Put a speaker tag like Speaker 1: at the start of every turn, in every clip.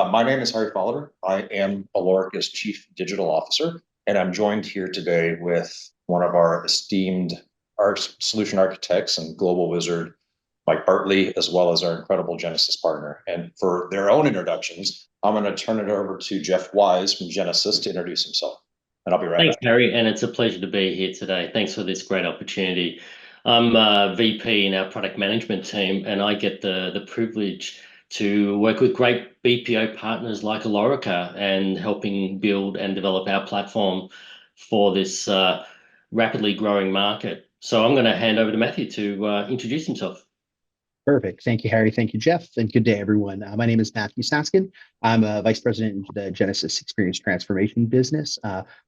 Speaker 1: My name is Harry Fowler. I am Alorica's Chief Digital Officer, and I'm joined here today with one of our esteemed solution architects and global wizard, Mike Bartley, as well as our incredible Genesys partner. And for their own introductions, I'm going to turn it over to Jeff Wise from Genesys to introduce himself. And I'll be right
Speaker 2: Thanks,
Speaker 1: back.
Speaker 2: Harry, and it's a pleasure to be here today. Thanks for this great opportunity. I'm VP in our product management team, and I get the privilege to work with great BPO partners like Alorica and helping build and develop our platform for this rapidly growing market. So I'm going to hand over to Matthew to introduce himself.
Speaker 3: Perfect. Thank you, Harry. Thank you, Jeff. And good day, everyone. My name is Matthew Saskin. I'm a vice president in the Genesys Experience Transformation business.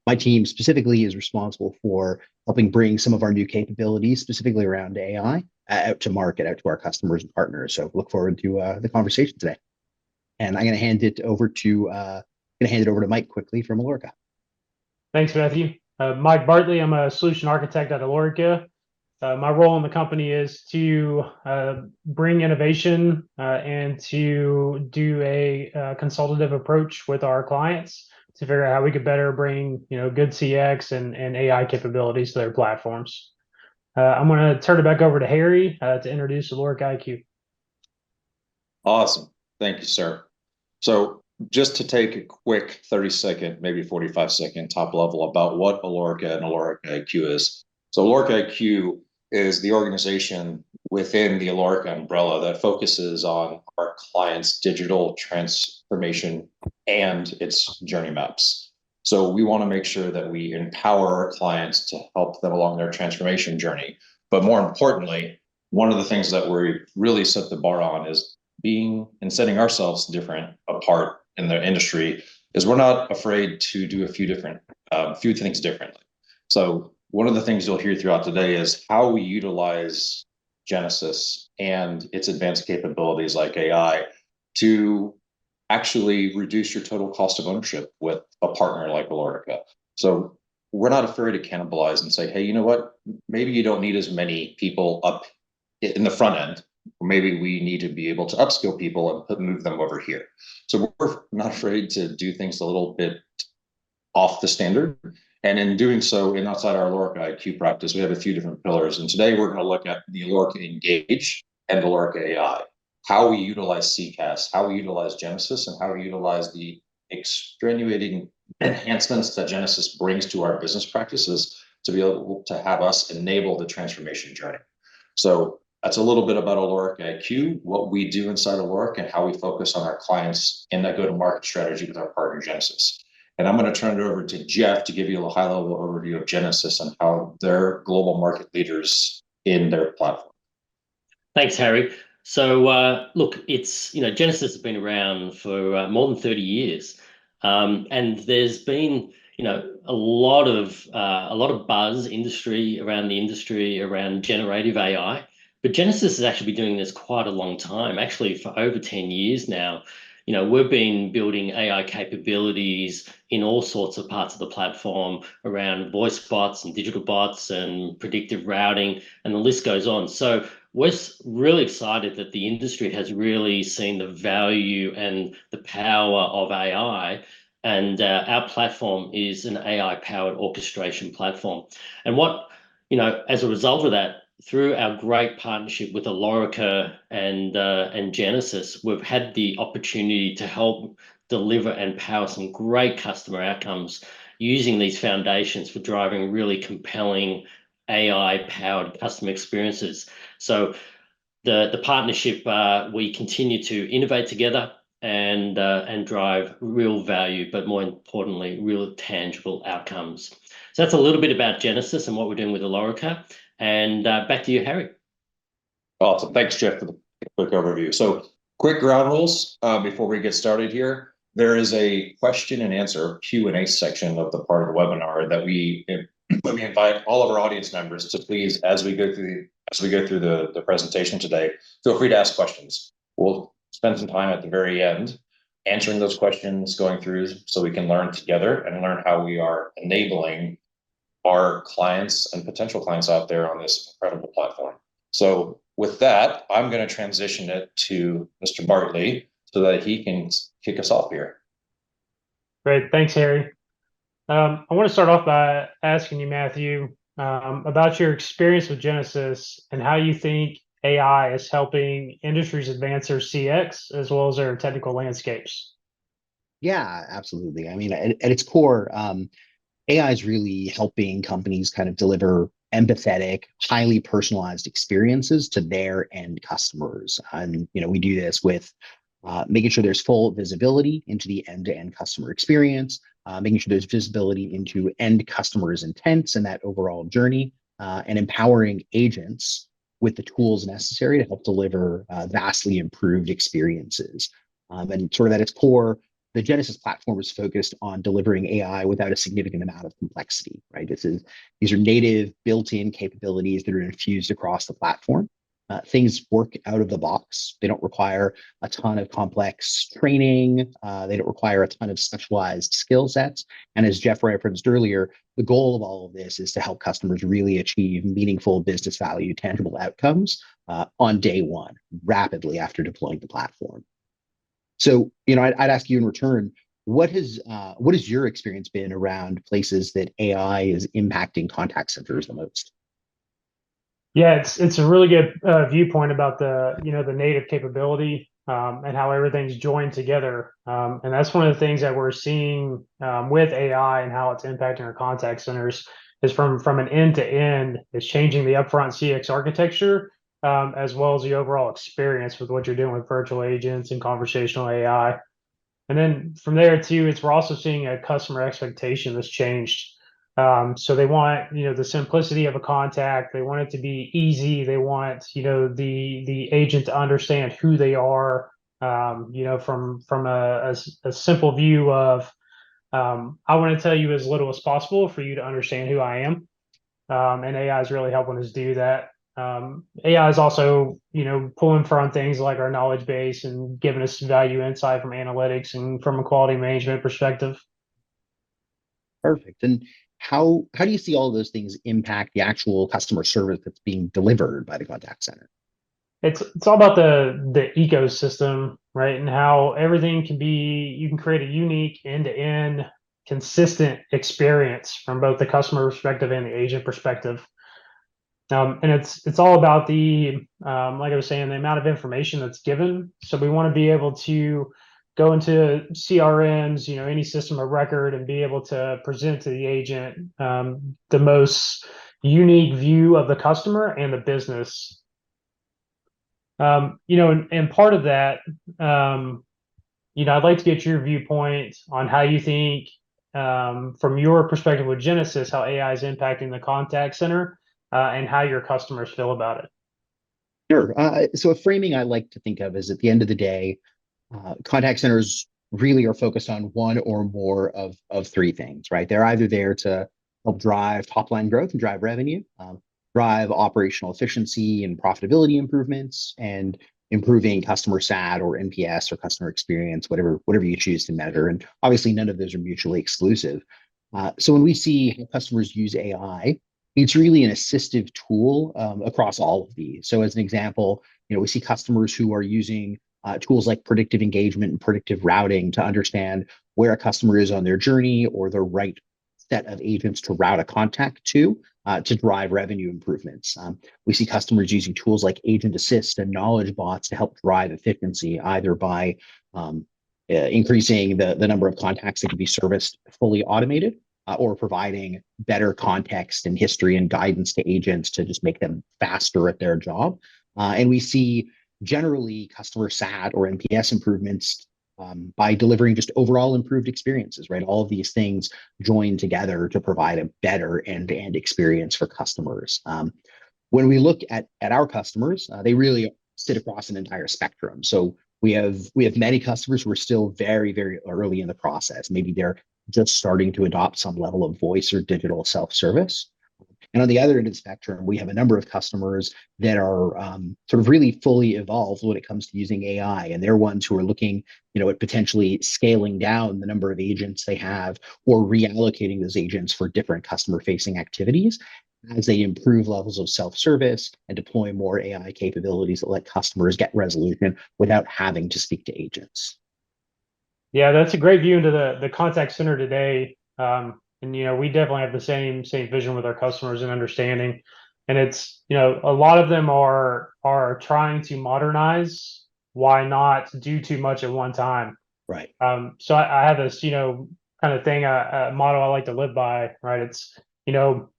Speaker 3: My team specifically is responsible for helping bring some of our new capabilities, specifically around AI, out to market, out to our customers and partners. So look forward to the conversation today. And I'm going to hand it over to Mike quickly from Alorica.
Speaker 4: Thanks, Matthew. Mike Bartley. I'm a solution architect at Alorica. My role in the company is to bring innovation and to do a consultative approach with our clients to figure out how we could better bring good CX and AI capabilities to their platforms. I'm going to turn it back over to Harry to introduce Alorica IQ.
Speaker 1: Awesome. Thank you, sir. So just to take a quick 30-second, maybe 45-second top level about what Alorica and Alorica IQ is. So Alorica IQ is the organization within the Alorica umbrella that focuses on our clients' digital transformation and its journey maps. So we want to make sure that we empower our clients to help them along their transformation journey. But more importantly, one of the things that we really set the bar on is being and setting ourselves different apart in the industry is we're not afraid to do a few things differently. So one of the things you'll hear throughout today is how we utilize Genesys and its advanced capabilities like AI to actually reduce your total cost of ownership with a partner like Alorica. So we're not afraid to cannibalize and say, hey, you know what? Maybe you don't need as many people up in the front end. Or maybe we need to be able to upskill people and move them over here. So we're not afraid to do things a little bit off the standard. And in doing so, outside our Alorica IQ practice, we have a few different pillars. And today we're going to look at the Alorica Engage and Alorica AI, how we utilize CCaaS, how we utilize Genesys, and how we utilize the extenuating enhancements that Genesys brings to our business practices to be able to have us enable the transformation journey. So that's a little bit about Alorica IQ, what we do inside Alorica, and how we focus on our clients in that go-to-market strategy with our partner Genesys. And I'm going to turn it over to Jeff to give you a high-level overview of Genesys and how they're global market leaders in their platform.
Speaker 2: Thanks, Harry. So look, Genesys has been around for more than 30 years, and there's been a lot of buzz around the industry around generative AI. But Genesys has actually been doing this quite a long time, actually for over 10 years now. We've been building AI capabilities in all sorts of parts of the platform around voice bots and digital bots and predictive routing, and the list goes on. So we're really excited that the industry has really seen the value and the power of AI, and our platform is an AI-powered orchestration platform. And as a result of that, through our great partnership with Alorica and Genesys, we've had the opportunity to help deliver and power some great customer outcomes using these foundations for driving really compelling AI-powered customer experiences. So the partnership, we continue to innovate together and drive real value, but more importantly, real tangible outcomes. So that's a little bit about Genesys and what we're doing with Alorica. And back to you, Harry.
Speaker 1: Awesome. Thanks, Jeff, for the quick overview. So quick ground rules before we get started here. There is a question and answer Q&A section of the part of the webinar that we invite all of our audience members to please, as we go through the presentation today, feel free to ask questions. We'll spend some time at the very end answering those questions, going through so we can learn together and learn how we are enabling our clients and potential clients out there on this incredible platform. So with that, I'm going to transition it to Mr. Bartley so that he can kick us off here.
Speaker 4: Great. Thanks, Harry. I want to start off by asking you, Matthew, about your experience with Genesys and how you think AI is helping industries advance their CX as well as their technical landscapes.
Speaker 3: Yeah, absolutely. I mean, at its core, AI is really helping companies kind of deliver empathetic, highly personalized experiences to their end customers. And we do this with making sure there's full visibility into the end-to-end customer experience, making sure there's visibility into end customers' intents and that overall journey, and empowering agents with the tools necessary to help deliver vastly improved experiences. And sort of at its core, the Genesys platform is focused on delivering AI without a significant amount of complexity, right? These are native built-in capabilities that are infused across the platform. Things work out of the box. They don't require a ton of complex training. They don't require a ton of specialized skill sets. And as Jeff referenced earlier, the goal of all of this is to help customers really achieve meaningful business value, tangible outcomes on day one, rapidly after deploying the platform. So, I'd ask you in return, what has your experience been around places that AI is impacting contact centers the most?
Speaker 4: Yeah, it's a really good viewpoint about the native capability and how everything's joined together. And that's one of the things that we're seeing with AI and how it's impacting our contact centers is from an end to end. It's changing the upfront CX architecture as well as the overall experience with what you're doing with virtual agents and conversational AI. And then from there too, we're also seeing a customer expectation that's changed. So they want, the simplicity of a contact. They want it to be easy. They want, the agent to understand who they are. From a simple view of, I want to tell you as little as possible for you to understand who I am. And AI is really helping us do that. AI is also, pulling from things like our knowledge base and giving us value insight from analytics and from a quality management perspective.
Speaker 3: Perfect. And how do you see all of those things impact the actual customer service that's being delivered by the contact center?
Speaker 4: It's all about the ecosystem, right? And how everything you can create a unique end-to-end consistent experience from both the customer perspective and the agent perspective. And it's all about like I was saying, the amount of information that's given. So we want to be able to go into CRMs, any system of record, and be able to present to the agent the most unique view of the customer and the business. And part of that, I'd like to get your viewpoint on how you think, from your perspective with Genesys, how AI is impacting the contact center and how your customers feel about it.
Speaker 3: Sure. So a framing I like to think of is, at the end of the day, contact centers really are focused on one or more of three things, right? They're either there to help drive top line growth and drive revenue, drive operational efficiency and profitability improvements, and improving customer sat or NPS or customer experience, whatever you choose to measure. And obviously, none of those are mutually exclusive. So when we see how customers use AI, it's really an assistive tool across all of these. So as an example, we see customers who are using tools like predictive engagement and predictive routing to understand where a customer is on their journey, or the right set of agents to route a contact to drive revenue improvements. We see customers using tools like Agent Assist and knowledge bots to help drive efficiency, either by increasing the number of contacts that can be serviced fully automated, or providing better context and history and guidance to agents to just make them faster at their job. And we see generally customer sat or NPS improvements by delivering just overall improved experiences, right? All of these things join together to provide a better end-to-end experience for customers. When we look at our customers, they really sit across an entire spectrum. So we have many customers who are still very, very early in the process. Maybe they're just starting to adopt some level of voice or digital self-service. And on the other end of the spectrum, we have a number of customers that are sort of really fully evolved when it comes to using AI. And they're ones who are looking, at potentially scaling down the number of agents they have, or reallocating those agents for different customer-facing activities. as they improve levels of self-service and deploy more AI capabilities that let customers get resolution without having to speak to agents.
Speaker 4: Yeah, that's a great view into the contact center today. And we definitely have the same vision with our customers and understanding. And it's a lot of them are trying to modernize. Why not do too much at one time?
Speaker 3: Right.
Speaker 4: So I have this kind of thing, a motto I like to live by. Right. It's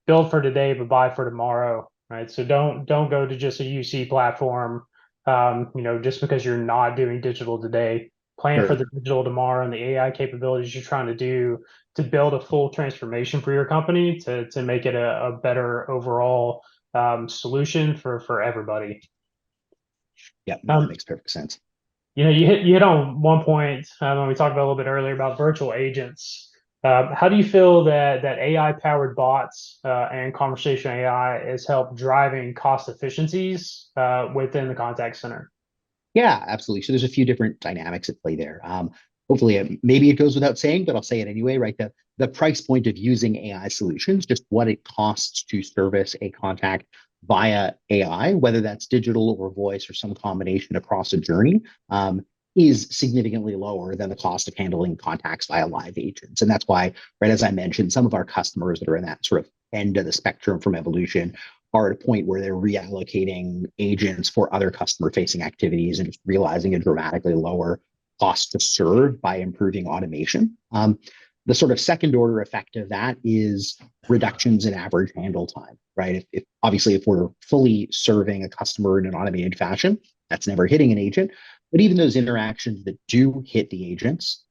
Speaker 4: build for today but buy for tomorrow. Right. So don't go to just a UC platform. Just because you're not doing digital today. Plan for the digital tomorrow and the AI capabilities you're trying to do to build a full transformation for your company to make it a better overall solution for everybody.
Speaker 3: Yeah, that makes perfect sense.
Speaker 4: You hit on one point when we talked about a little bit earlier about virtual agents. How do you feel that AI powered bots and conversational AI has helped driving cost efficiencies within the contact center?
Speaker 3: Yeah, absolutely. So there's a few different dynamics at play there. Hopefully, maybe it goes without saying, but I'll say it anyway, right? The price point of using AI solutions, just what it costs to service a contact via AI, whether that's digital or voice or some combination across a journey, is significantly lower than the cost of handling contacts via live agents. And that's why, right, as I mentioned, some of our customers that are in that sort of end of the spectrum from evolution are at a point where they're reallocating agents for other customer-facing activities and just realizing a dramatically lower cost to serve by improving automation. The sort of second order effect of that is reductions in average handle time, right? If obviously, if we're fully serving a customer in an automated fashion, that's never hitting an agent. But even those interactions that do hit the agents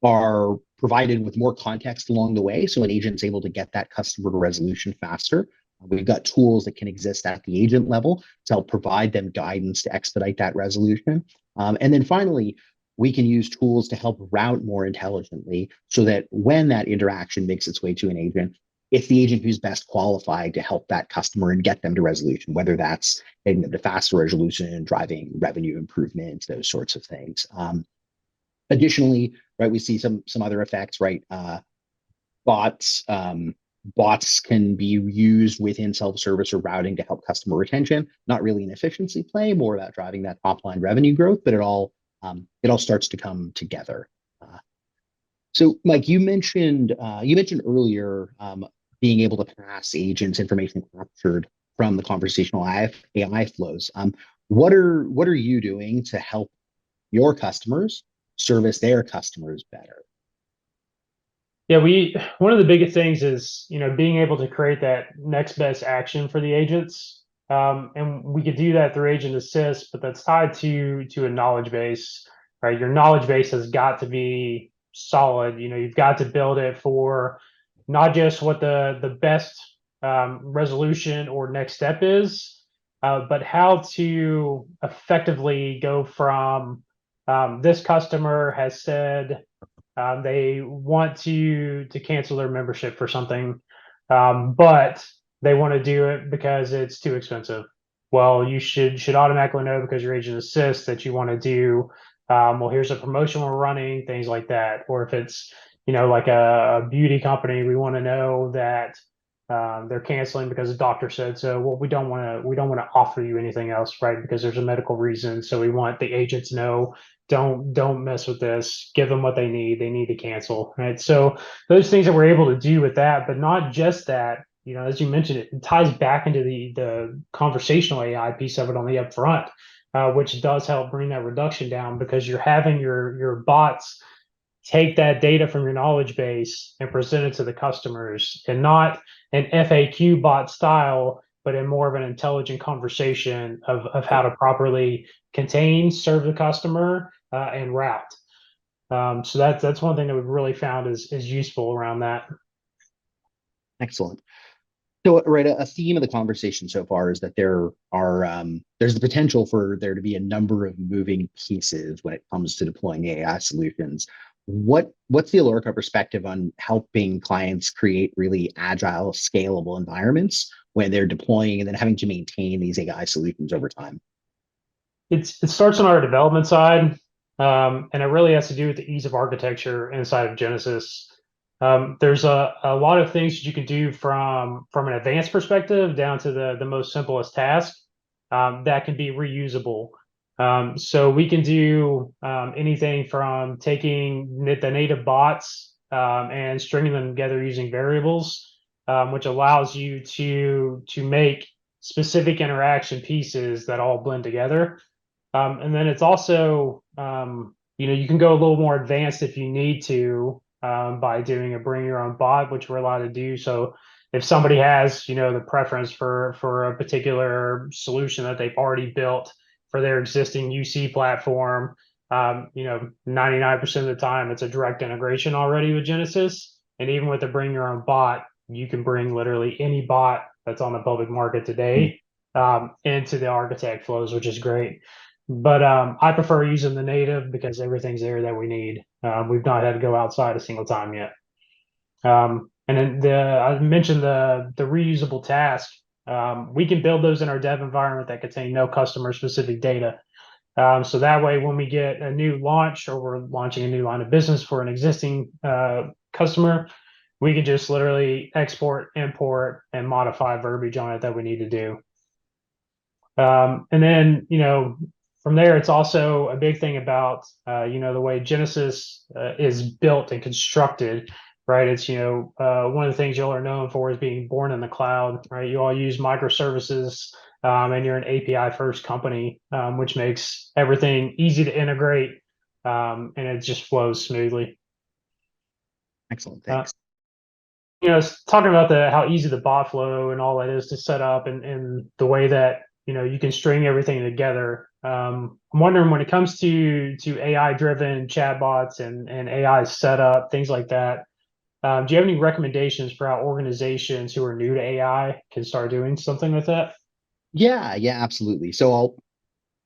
Speaker 3: are provided with more context along the way. So an agent's able to get that customer to resolution faster. We've got tools that can exist at the agent level to help provide them guidance to expedite that resolution. And then finally, we can use tools to help route more intelligently so that when that interaction makes its way to an agent, it's the agent who's best qualified to help that customer and get them to resolution, whether that's getting them to faster resolution, driving revenue improvements, those sorts of things. Additionally, right, we see some other effects, right? Bots can be used within self-service or routing to help customer retention. Not really an efficiency play, more about driving that top-line revenue growth, but it all starts to come together. So, Mike, you mentioned earlier being able to pass agents information captured from the conversational AI flows. What are you doing to help your customers service their customers better?
Speaker 4: Yeah, one of the biggest things is being able to create that next best action for the agents, and we could do that through Agent Assist, but that's tied to a knowledge base, right? Your knowledge base has got to be solid. You've got to build it for not just what the best resolution or next step is, but how to effectively go from this customer has said. They want to cancel their membership for something, but they want to do it because it's too expensive. Well, you should automatically know because your agent assists that you want to do. Well, here's a promotion we're running, things like that. Or if it's like a beauty company, we want to know that they're canceling because the doctor said so. Well, we don't want to offer you anything else, right? Because there's a medical reason. So we want the agent to know don't mess with this. Give them what they need. They need to cancel, right? So those things that we're able to do with that, but not just that. As you mentioned, it ties back into the conversational AI piece of it on the upfront, which does help bring that reduction down because you're having your bots take that data from your knowledge base and present it to the customers, and not an FAQ bot style, but in more of an intelligent conversation of how to properly contain, serve the customer, and route. So that's one thing that we've really found is useful around that.
Speaker 3: Excellent. So, right, a theme of the conversation so far is that there's the potential for there to be a number of moving pieces when it comes to deploying AI solutions. What's the Alorica perspective on helping clients create really agile, scalable environments when they're deploying and then having to maintain these AI solutions over time?
Speaker 4: It starts on our development side, and it really has to do with the ease of architecture inside of Genesys. There's a lot of things that you can do from an advanced perspective down to the most simplest task that can be reusable. So we can do anything from taking the native bots and stringing them together using variables, which allows you to make specific interaction pieces that all blend together. And then it's also, you can go a little more advanced if you need to by doing a bring your own bot, which we're allowed to do. So if somebody has, the preference for a particular solution that they've already built for their existing UC platform, 99% of the time it's a direct integration already with Genesys. And even with the bring your own bot, you can bring literally any bot that's on the public market today into the architect flows, which is great. But I prefer using the native because everything's there that we need. We've not had to go outside a single time yet. And then I mentioned the reusable task. We can build those in our dev environment that contain no customer specific data. So that way, when we get a new launch or we're launching a new line of business for an existing customer, we can just literally export, import, and modify verbiage on it that we need to do. And then, from there, it's also a big thing about, the way Genesys is built and constructed, right? It's, one of the things y'all are known for is being born in the cloud, right? You all use microservices and you're an API first company, which makes everything easy to integrate and it just flows smoothly.
Speaker 3: Excellent. Thanks.
Speaker 4: Talking about how easy the bot flow and all that is to set up and the way that, you can string everything together. I'm wondering when it comes to AI driven chatbots and AI setup, things like that. Do you have any recommendations for how organizations who are new to AI can start doing something with that?
Speaker 3: Yeah, absolutely. So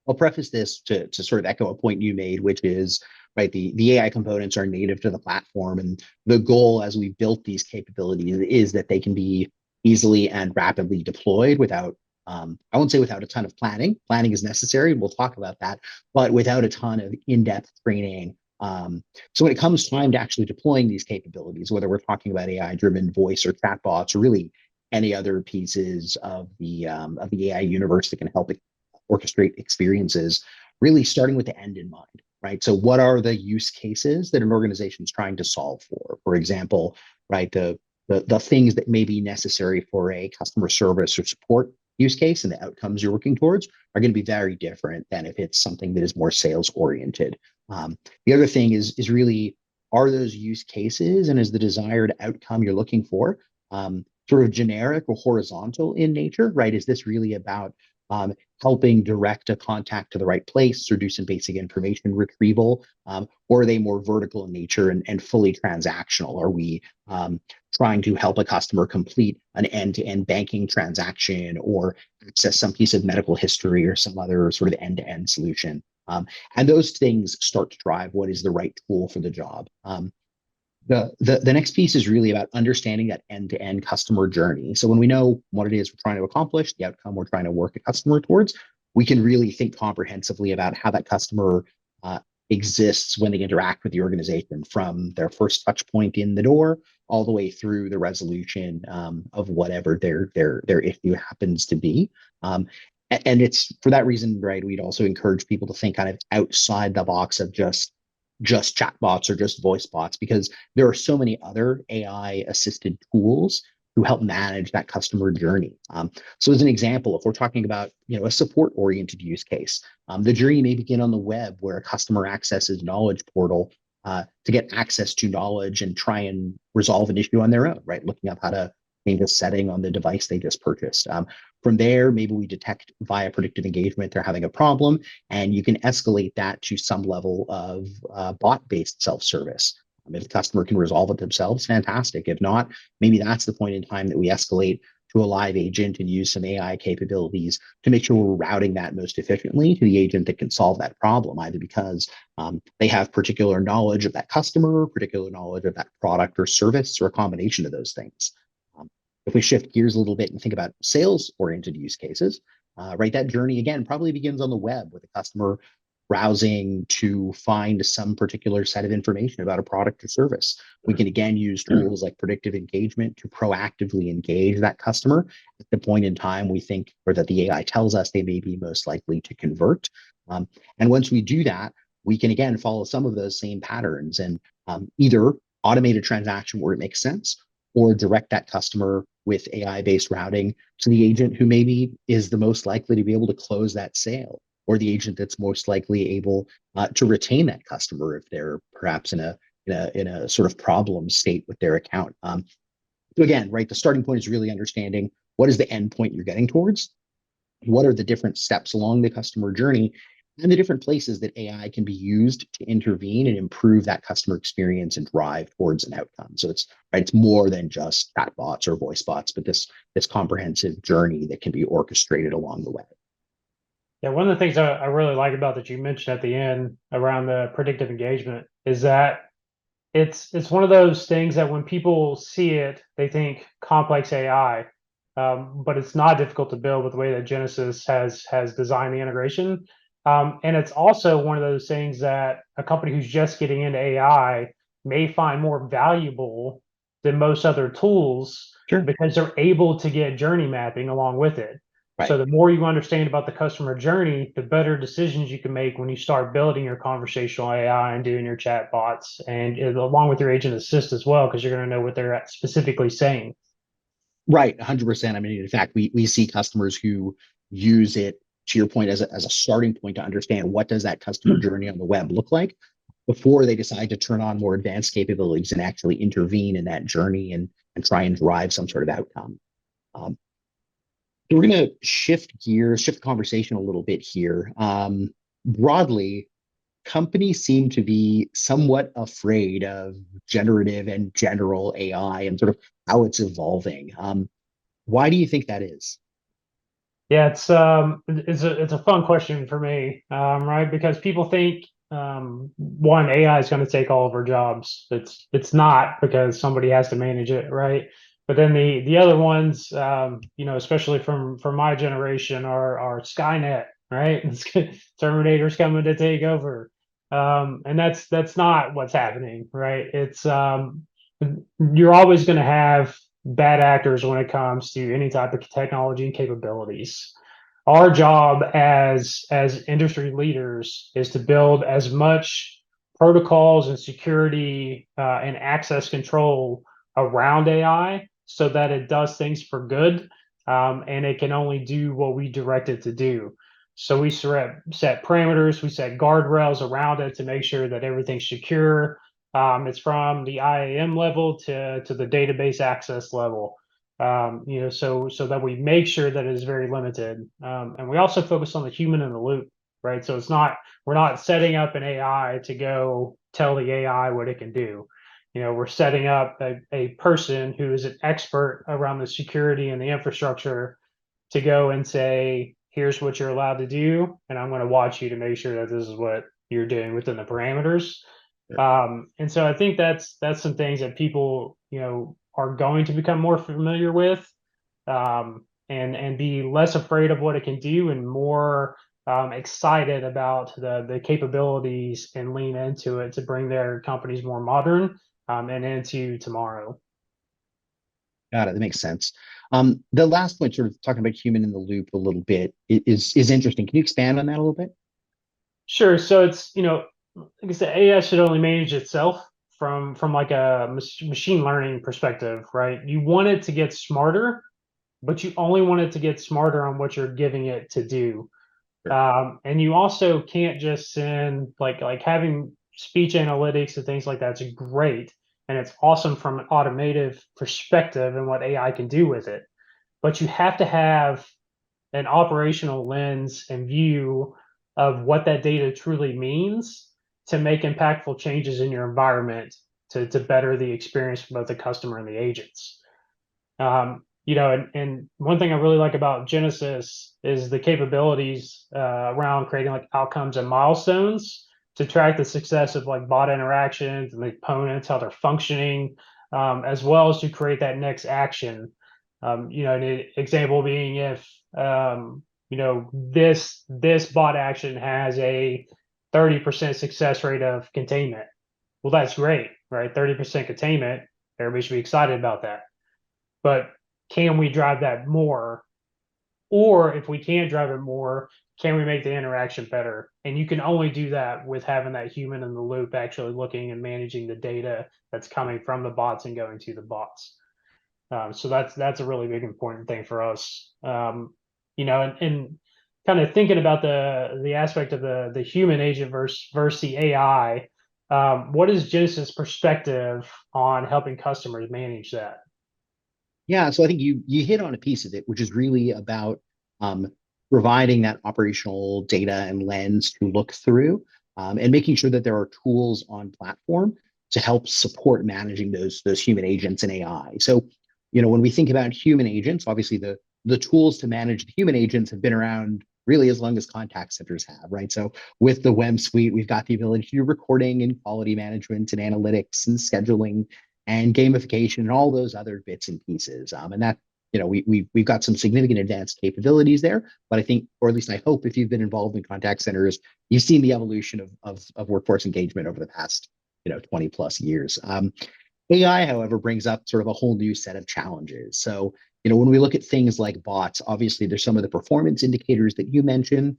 Speaker 3: I'll preface this to sort of echo a point you made, which is right, the AI components are native to the platform, and the goal as we've built these capabilities is that they can be easily and rapidly deployed without I won't say without a ton of planning. Planning is necessary, and we'll talk about that, but without a ton of in-depth training. So when it comes time to actually deploying these capabilities, whether we're talking about AI-driven voice or chatbots, or really any other pieces of the AI universe that can help orchestrate experiences, really starting with the end in mind, right? So what are the use cases that an organization is trying to solve for? For example, right, the things that may be necessary for a customer service or support use case and the outcomes you're working towards are going to be very different than if it's something that is more sales oriented. The other thing is really, are those use cases and is the desired outcome you're looking for sort of generic or horizontal in nature, right? Is this really about helping direct a contact to the right place or do some basic information retrieval? Or are they more vertical in nature and fully transactional? Are we trying to help a customer complete an end-to-end banking transaction or access some piece of medical history or some other sort of end-to-end solution? And those things start to drive what is the right tool for the job. The next piece is really about understanding that end-to-end customer journey. So when we know what it is we're trying to accomplish, the outcome we're trying to work a customer towards, we can really think comprehensively about how that customer exists when they interact with the organization, from their first touch point in the door all the way through the resolution of whatever their issue happens to be. And it's for that reason, right, we'd also encourage people to think kind of outside the box of just chatbots or just voice bots, because there are so many other AI assisted tools to help manage that customer journey. So as an example, if we're talking about a support oriented use case, the journey may begin on the web where a customer accesses knowledge portal to get access to knowledge and try and resolve an issue on their own, right? Looking up how to change a setting on the device they just purchased. From there, maybe we detect via predictive engagement they're having a problem, and you can escalate that to some level of bot-based self-service. If the customer can resolve it themselves, fantastic. If not, maybe that's the point in time that we escalate to a live agent and use some AI capabilities to make sure we're routing that most efficiently to the agent that can solve that problem, either because they have particular knowledge of that customer, particular knowledge of that product or service, or a combination of those things. If we shift gears a little bit and think about sales-oriented use cases, right, that journey, again, probably begins on the web with a customer browsing to find some particular set of information about a product or service. We can again use tools like predictive engagement to proactively engage that customer at the point in time we think, or that the AI tells us they may be most likely to convert. And once we do that, we can again follow some of those same patterns and either automate a transaction where it makes sense, or direct that customer with AI-based routing to the agent who maybe is the most likely to be able to close that sale, or the agent that's most likely able to retain that customer if they're perhaps in a sort of problem state with their account. So again, right, the starting point is really understanding what is the endpoint you're getting towards, what are the different steps along the customer journey, and the different places that AI can be used to intervene and improve that customer experience and drive towards an outcome. So it's right, it's more than just chatbots or voice bots, but this comprehensive journey that can be orchestrated along the way.
Speaker 4: Yeah, one of the things I really like about that you mentioned at the end around the predictive engagement is that it's one of those things that when people see it, they think complex AI, but it's not difficult to build with the way that Genesys has designed the integration. And it's also one of those things that a company who's just getting into AI may find more valuable than most other tools,
Speaker 3: Sure.
Speaker 4: because they're able to get journey mapping along with it.
Speaker 3: Right.
Speaker 4: So the more you understand about the customer journey, the better decisions you can make when you start building your conversational AI and doing your chat bots, and along with your agent assist as well, because you're going to know what they're specifically saying.
Speaker 3: Right, 100%. I mean, in fact, we see customers who use it, to your point, as a starting point to understand what does that customer journey on the web look like before they decide to turn on more advanced capabilities and actually intervene in that journey and try and drive some sort of outcome. So we're going to shift gears, shift the conversation a little bit here. Broadly, companies seem to be somewhat afraid of generative and general AI and sort of how it's evolving. Why do you think that is?
Speaker 4: Yeah, it's a fun question for me, right? Because people think one, AI is going to take all of our jobs. It's not, because somebody has to manage it, right? But then the other ones, especially from my generation, are Skynet, right? Terminator's coming to take over, and that's not what's happening, right? It's you're always going to have bad actors when it comes to any type of technology and capabilities. Our job as industry leaders is to build as much protocols and security and access control around AI so that it does things for good, and it can only do what we direct it to do. So we set parameters, we set guardrails around it to make sure that everything's secure. It's from the IAM level to the database access level, so that we make sure that it is very limited. And we also focus on the human in the loop, right? So we're not setting up an AI to go tell the AI what it can do. We're setting up a person who is an expert around the security and the infrastructure to go and say, here's what you're allowed to do, and I'm going to watch you to make sure that this is what you're doing within the parameters. And so I think that's some things that people, are going to become more familiar with, and be less afraid of what it can do and more excited about the capabilities and lean into it to bring their companies more modern and into tomorrow.
Speaker 3: Got it. That makes sense. The last point, sort of talking about human in the loop a little bit, is interesting. Can you expand on that a little bit?
Speaker 4: Sure. So it's, like I said, AI should only manage itself from like a machine learning perspective, right? You want it to get smarter, but you only want it to get smarter on what you're giving it to do.
Speaker 3: Sure.
Speaker 4: And you also can't just send like having speech analytics and things like that's great, and it's awesome from an automotive perspective and what AI can do with it. But you have to have an operational lens and view of what that data truly means to make impactful changes in your environment to better the experience for both the customer and the agents. And one thing I really like about Genesys is the capabilities around creating like outcomes and milestones to track the success of like bot interactions and the components, how they're functioning, as well as to create that next action. An example being if this bot action has a 30% success rate of containment. Well, that's great, right? 30% containment, everybody should be excited about that. But can we drive that more? Or if we can't drive it more, can we make the interaction better? And you can only do that with having that human in the loop actually looking and managing the data that's coming from the bots and going to the bots. So that's a really big important thing for us. And kind of thinking about the aspect of the human agent versus the AI. What is Genesys' perspective on helping customers manage that?
Speaker 3: Yeah, so I think you hit on a piece of it, which is really about providing that operational data and lens to look through, and making sure that there are tools on platform to help support managing those human agents and AI. So, when we think about human agents, obviously the tools to manage the human agents have been around really as long as contact centers have, right? So with the web suite, we've got the ability to do recording and quality management and analytics and scheduling and gamification and all those other bits and pieces. And that, we've got some significant advanced capabilities there. But I think, or at least I hope, if you've been involved in contact centers, you've seen the evolution of workforce engagement over the past 20 plus years. AI, however, brings up sort of a whole new set of challenges. So, when we look at things like bots, obviously there's some of the performance indicators that you mentioned,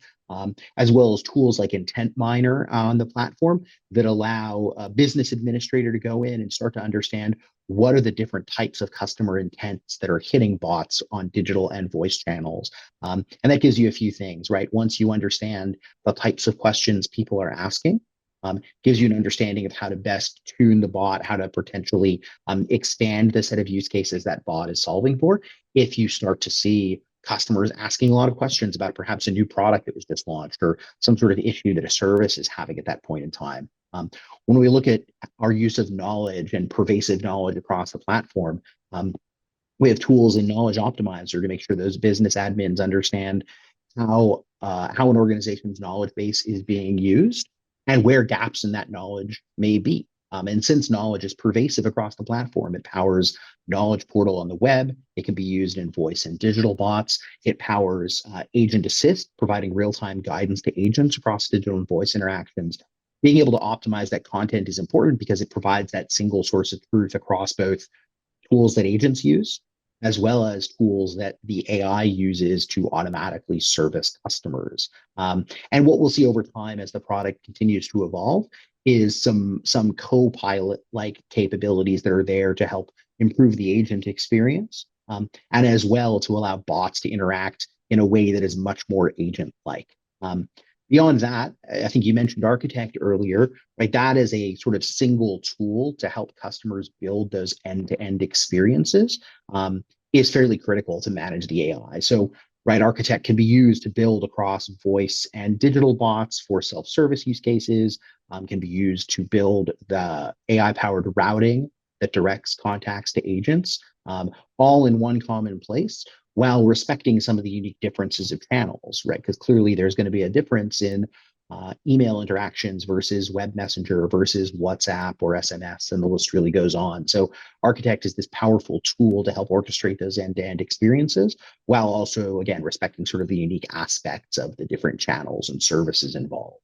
Speaker 3: as well as tools like Intent Miner on the platform that allow a business administrator to go in and start to understand what are the different types of customer intents that are hitting bots on digital and voice channels. And that gives you a few things, right? Once you understand the types of questions people are asking, gives you an understanding of how to best tune the bot, how to potentially expand the set of use cases that bot is solving for. If you start to see customers asking a lot of questions about perhaps a new product that was just launched or some sort of issue that a service is having at that point in time. When we look at our use of knowledge and pervasive knowledge across the platform, we have tools in Knowledge Optimizer to make sure those business admins understand how an organization's knowledge base is being used and where gaps in that knowledge may be. And since knowledge is pervasive across the platform, it powers Knowledge Portal on the web. It can be used in voice and digital bots. It powers Agent Assist, providing real-time guidance to agents across digital and voice interactions. Being able to optimize that content is important because it provides that single source of truth across both tools that agents use, as well as tools that the AI uses to automatically service customers. And what we'll see over time as the product continues to evolve is some co-pilot-like capabilities that are there to help improve the agent experience, and as well to allow bots to interact in a way that is much more agent-like. Beyond that, I think you mentioned Architect earlier, right? That is a sort of single tool to help customers build those end-to-end experiences, is fairly critical to manage the AI. So, right, Architect can be used to build across voice and digital bots for self-service use cases, can be used to build the AI-powered routing that directs contacts to agents, all in one common place, while respecting some of the unique differences of channels, right? Because clearly there's going to be a difference in email interactions versus web messenger versus WhatsApp or SMS, and the list really goes on. So Architect is this powerful tool to help orchestrate those end-to-end experiences, while also, again, respecting sort of the unique aspects of the different channels and services involved.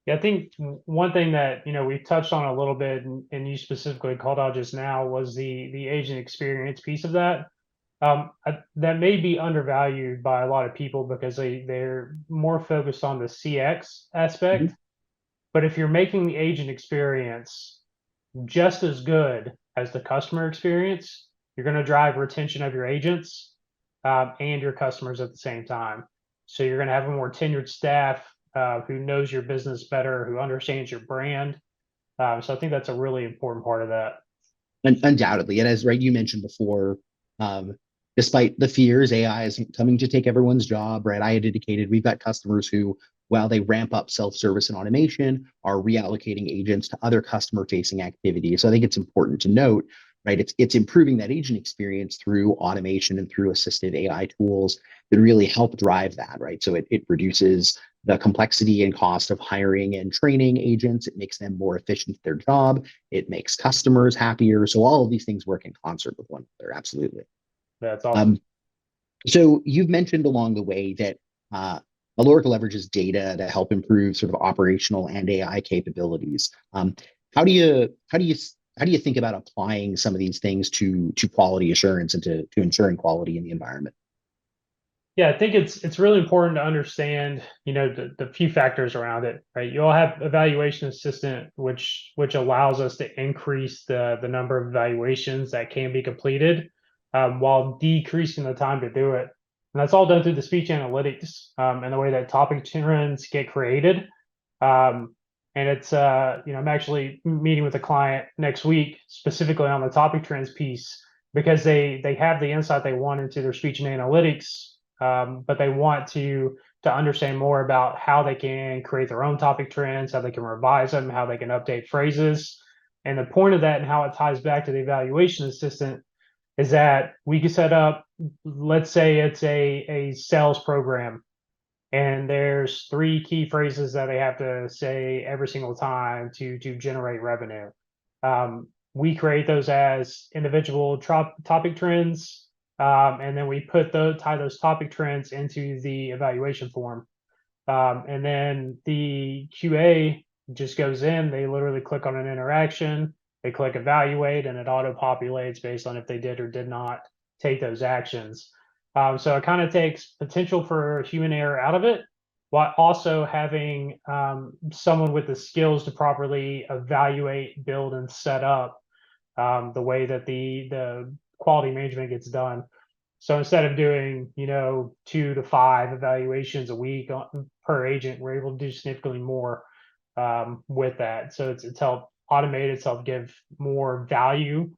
Speaker 4: Yeah, I think one thing that we've touched on a little bit, and you specifically called out just now, was the agent experience piece of that. That may be undervalued by a lot of people because they're more focused on the CX aspect. Mm-hmm. But if you're making the agent experience just as good as the customer experience, you're going to drive retention of your agents and your customers at the same time. So you're going to have a more tenured staff who knows your business better, who understands your brand. So I think that's a really important part of that.
Speaker 3: Undoubtedly. And as you mentioned before, despite the fears, AI is coming to take everyone's job, right? I had indicated we've got customers who, while they ramp up self-service and automation, are reallocating agents to other customer-facing activities. So I think it's important to note, right? It's improving that agent experience through automation and through assistive AI tools that really help drive that, right? So it reduces the complexity and cost of hiring and training agents. It makes them more efficient at their job. It makes customers happier. So all of these things work in concert with one another. Absolutely.
Speaker 4: That's awesome.
Speaker 3: So you've mentioned along the way that Alorica leverages data to help improve sort of operational and AI capabilities. How do you think about applying some of these things to quality assurance and to ensuring quality in the environment?
Speaker 4: Yeah, I think it's really important to understand, the few factors around it, right? You all have evaluation assistant, which allows us to increase the number of evaluations that can be completed, while decreasing the time to do it. And that's all done through the speech analytics, and the way that topic trends get created. And it's I'm actually meeting with a client next week specifically on the topic trends piece, because they have the insight they want into their speech and analytics, but they want to understand more about how they can create their own topic trends, how they can revise them, how they can update phrases. And the point of that and how it ties back to the evaluation assistant is that we can set up, let's say it's a sales program, and there's 3 key phrases that they have to say every single time to generate revenue. We create those as individual topic trends, and then we tie those topic trends into the evaluation form. And then the QA just goes in, they literally click on an interaction, they click evaluate, and it auto-populates based on if they did or did not take those actions. So it kind of takes potential for human error out of it, while also having someone with the skills to properly evaluate, build, and set up the way that the quality management gets done. So instead of doing, 2 to 5 evaluations a week per agent, we're able to do significantly more with that. So it's helped automate itself, give more value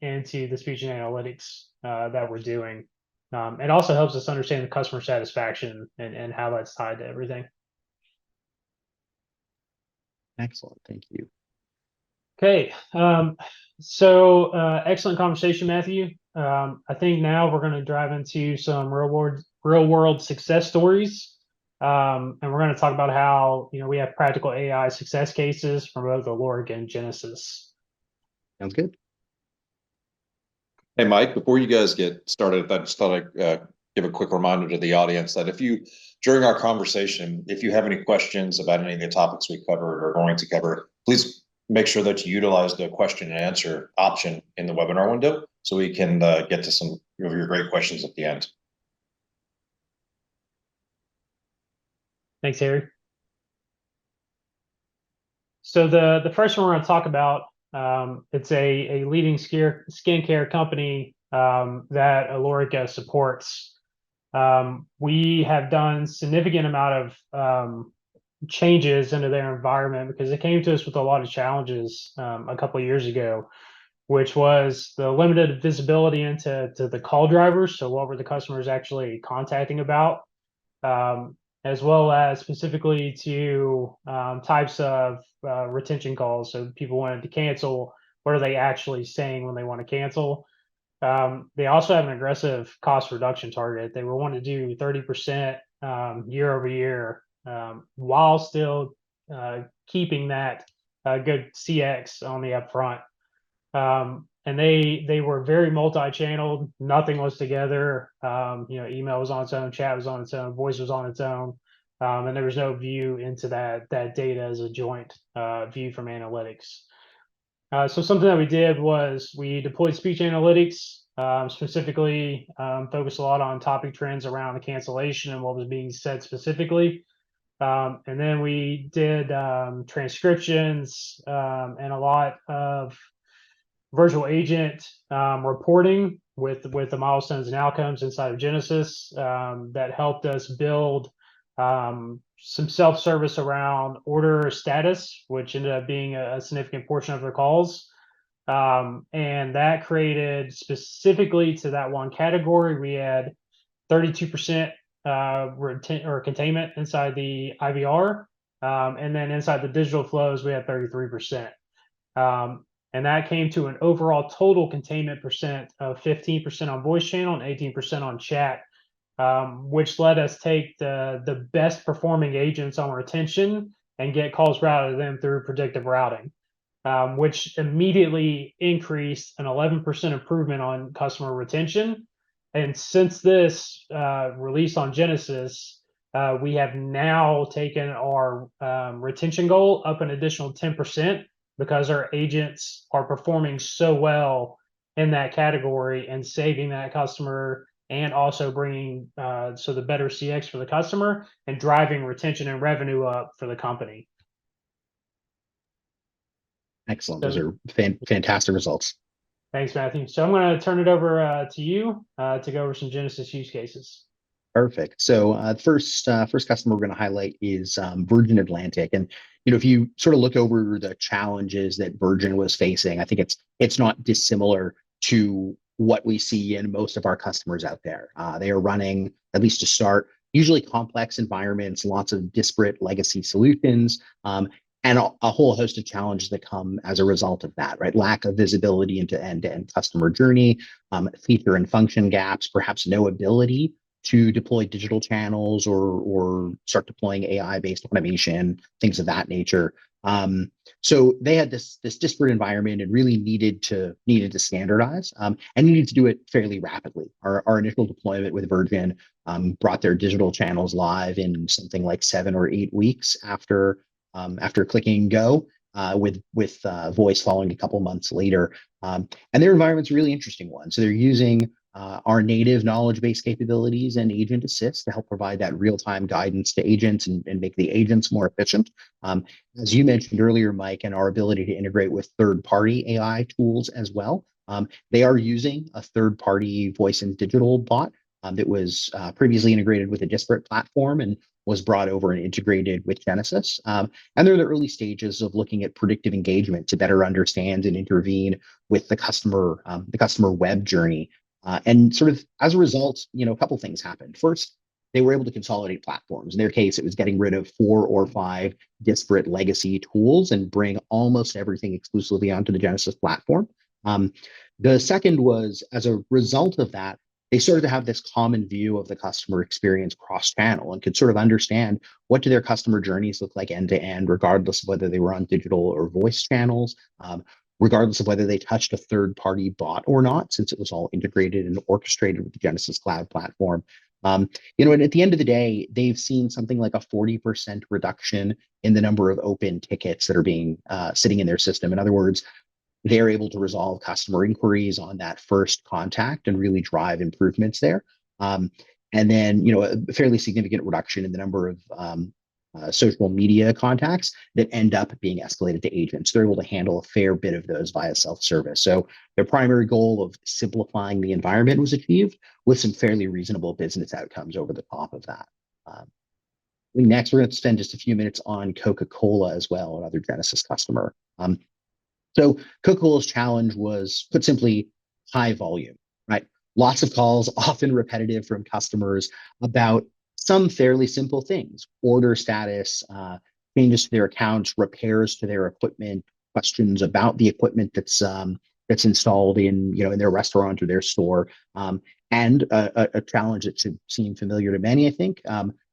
Speaker 4: into the speech and analytics that we're doing. It also helps us understand the customer satisfaction and how that's tied to everything.
Speaker 3: Excellent. Thank you.
Speaker 4: Okay. So excellent conversation, Matthew. I think now we're going to dive into some real world success stories. And we're going to talk about how, we have practical AI success cases from both Alorica and Genesys.
Speaker 3: Sounds good.
Speaker 1: Hey, Mike, before you guys get started, I just thought I'd give a quick reminder to the audience that during our conversation, if you have any questions about any of the topics we covered or going to cover, please make sure that you utilize the question and answer option in the webinar window so we can get to some of your great questions at the end.
Speaker 4: Thanks, Harry. So the first one we're going to talk about, it's a leading skincare company that Alorica supports. We have done significant amount of changes into their environment because it came to us with a lot of challenges a couple of years ago, which was the limited visibility into the call drivers. So what were the customers actually contacting about? As well as specifically to types of retention calls. So people wanted to cancel. What are they actually saying when they want to cancel? They also have an aggressive cost reduction target. They were wanting to do 30% year over year, while still keeping that good CX on the upfront. And they were very multi-channeled. Nothing was together. Email was on its own, chat was on its own, voice was on its own, and there was no view into that data as a joint view from analytics. So something that we did was we deployed speech analytics, specifically focused a lot on topic trends around the cancellation and what was being said specifically. And then we did transcriptions and a lot of virtual agent reporting with the milestones and outcomes inside of Genesys that helped us build some self-service around order status, which ended up being a significant portion of their calls. And that created, specifically to that one category, we had 32% containment inside the IVR. And then inside the digital flows, we had 33%. And that came to an overall total containment percent of 15% on voice channel and 18% on chat, which let us take the best performing agents on retention and get calls routed to them through predictive routing, which immediately increased an 11% improvement on customer retention. And since this release on Genesys, we have now taken our retention goal up an additional 10% because our agents are performing so well in that category and saving that customer, and also bringing the better CX for the customer and driving retention and revenue up for the company.
Speaker 3: Excellent. Those are fantastic results.
Speaker 4: Thanks, Matthew. So I'm going to turn it over to you to go over some Genesys use cases.
Speaker 3: Perfect. So first customer we're going to highlight is Virgin Atlantic, and if you sort of look over the challenges that Virgin was facing, I think it's not dissimilar to what we see in most of our customers out there. They are running, at least to start, usually complex environments, lots of disparate legacy solutions, and a whole host of challenges that come as a result of that, right? Lack of visibility into end-to-end customer journey, feature and function gaps, perhaps no ability to deploy digital channels or start deploying AI-based automation, things of that nature. So they had this disparate environment and really needed to standardize and needed to do it fairly rapidly. Our initial deployment with Virgin brought their digital channels live in something like 7 or 8 weeks after clicking go, with voice following a couple months later. And their environment's a really interesting one. So they're using our native knowledge-based capabilities and agent assist to help provide that real-time guidance to agents and make the agents more efficient. As you mentioned earlier, Mike, and our ability to integrate with third-party AI tools as well. They are using a third-party voice and digital bot that was previously integrated with a disparate platform and was brought over and integrated with Genesys. And they're in the early stages of looking at predictive engagement to better understand and intervene with the customer web journey. And sort of as a result, a couple things happened. First, they were able to consolidate platforms. In their case, it was getting rid of 4 or 5 disparate legacy tools and bring almost everything exclusively onto the Genesys platform. The second was, as a result of that, they started to have this common view of the customer experience cross-channel and could sort of understand what do their customer journeys look like end-to-end, regardless of whether they were on digital or voice channels, regardless of whether they touched a third-party bot or not, since it was all integrated and orchestrated with the Genesys Cloud platform. And at the end of the day, they've seen something like a 40% reduction in the number of open tickets that are being sitting in their system. In other words, they're able to resolve customer inquiries on that first contact and really drive improvements there. And then, a fairly significant reduction in the number of social media contacts that end up being escalated to agents. They're able to handle a fair bit of those via self-service. So their primary goal of simplifying the environment was achieved with some fairly reasonable business outcomes over the top of that. Next, we're going to spend just a few minutes on Coca-Cola as well, another Genesys customer. So Coca-Cola's challenge was, put simply, high volume, right? Lots of calls, often repetitive from customers about some fairly simple things: order status, changes to their accounts, repairs to their equipment, questions about the equipment that's installed in their restaurant or their store, and a challenge that should seem familiar to many, I think.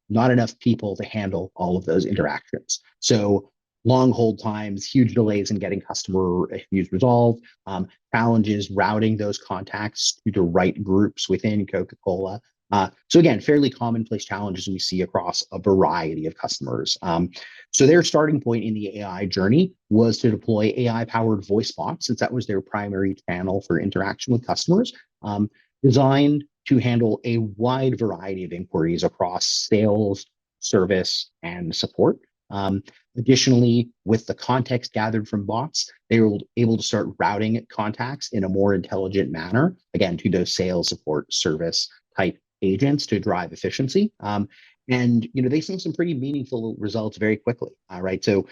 Speaker 3: Not enough people to handle all of those interactions. So long hold times, huge delays in getting customer issues resolved, challenges routing those contacts to the right groups within Coca-Cola. So again, fairly commonplace challenges we see across a variety of customers. So their starting point in the AI journey was to deploy AI-powered voice bots, since that was their primary channel for interaction with customers, designed to handle a wide variety of inquiries across sales, service, and support. Additionally, with the context gathered from bots, they were able to start routing contacts in a more intelligent manner, again, to those sales, support, service type agents to drive efficiency. And they saw some pretty meaningful results very quickly, right? So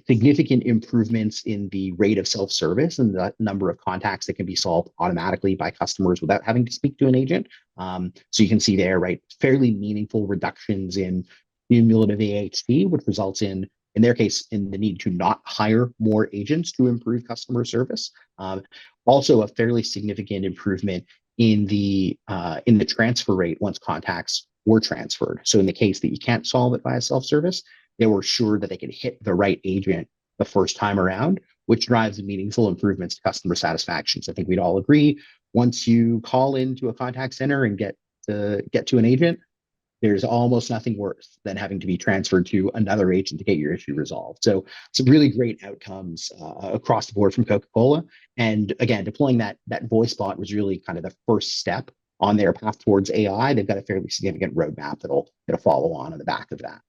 Speaker 3: significant improvements in the rate of self-service and the number of contacts that can be solved automatically by customers without having to speak to an agent. So you can see there, right, fairly meaningful reductions in cumulative AHT, which results in their case, in the need to not hire more agents to improve customer service. Also, a fairly significant improvement in the transfer rate once contacts were transferred. So in the case that you can't solve it via self-service, they were sure that they could hit the right agent the first time around, which drives meaningful improvements to customer satisfaction. So I think we'd all agree, once you call into a contact center and get to an agent, there's almost nothing worse than having to be transferred to another agent to get your issue resolved. So some really great outcomes across the board from Coca-Cola. And again, deploying that voice bot was really kind of the first step on their path towards AI. They've got a fairly significant roadmap that'll follow on the back of that.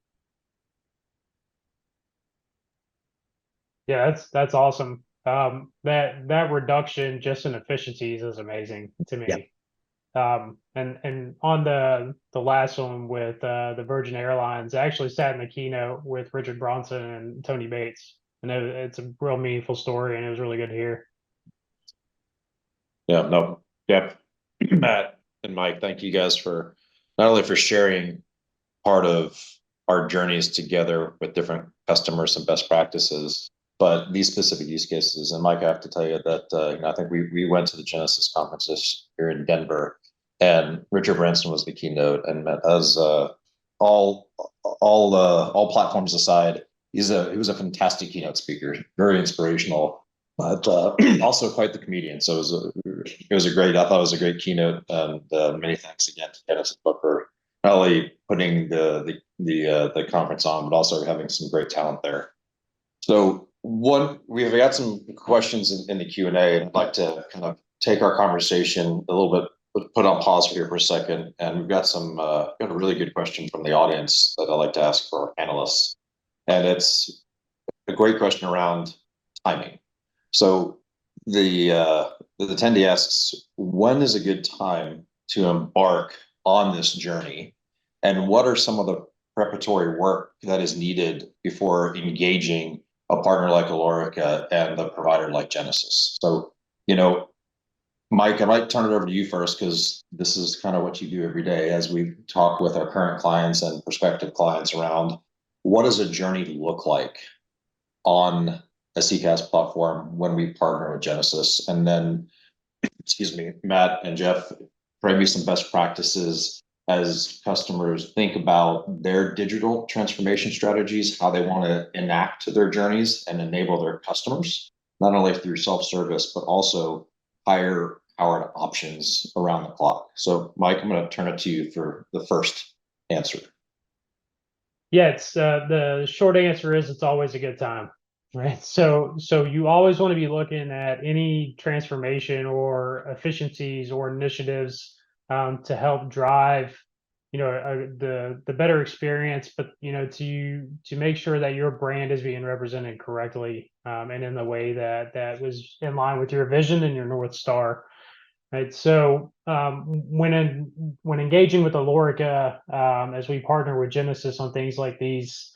Speaker 4: Yeah, that's awesome. That reduction just in efficiencies is amazing to me.
Speaker 3: Yep.
Speaker 4: And on the last one with the Virgin Airlines, I actually sat in the keynote with Richard Bronson and Tony Bates, and it's a real meaningful story, and it was really good to hear.
Speaker 1: Yeah, no, yeah, Matt and Mike, thank you guys for not only for sharing part of our journeys together with different customers and best practices, but these specific use cases. And Mike, I have to tell you that I think we went to the Genesys conference this year in Denver, and Richard Branson was the keynote. And as all platforms aside, he was a fantastic keynote speaker, very inspirational, but also quite the comedian. So it was a great. I thought it was a great keynote, and many thanks again to Genesys for not only putting the conference on, but also having some great talent there. So we've got some questions in the Q&A, and I'd like to kind of take our conversation a little bit, put on pause here for a second. And we've got got a really good question from the audience that I'd like to ask for our panelists. And it's a great question around timing. So the attendee asks, when is a good time to embark on this journey, and what are some of the preparatory work that is needed before engaging a partner like Alorica and a provider like Genesys? So, Mike, I might turn it over to you first, because this is kind of what you do every day as we talk with our current clients and prospective clients around what does a journey look like on a CCaaS platform when we partner with Genesys. And then, excuse me, Matt and Jeff, maybe some best practices as customers think about their digital transformation strategies, how they want to enact their journeys and enable their customers, not only through self-service, but also higher powered options around the clock. So Mike, I'm going to turn it to you for the first answer.
Speaker 4: Yeah, it's the short answer is it's always a good time, right? So you always want to be looking at any transformation or efficiencies or initiatives to help drive, the better experience, but to make sure that your brand is being represented correctly and in the way that was in line with your vision and your North Star. Right. So when engaging with Alorica, as we partner with Genesys on things like these,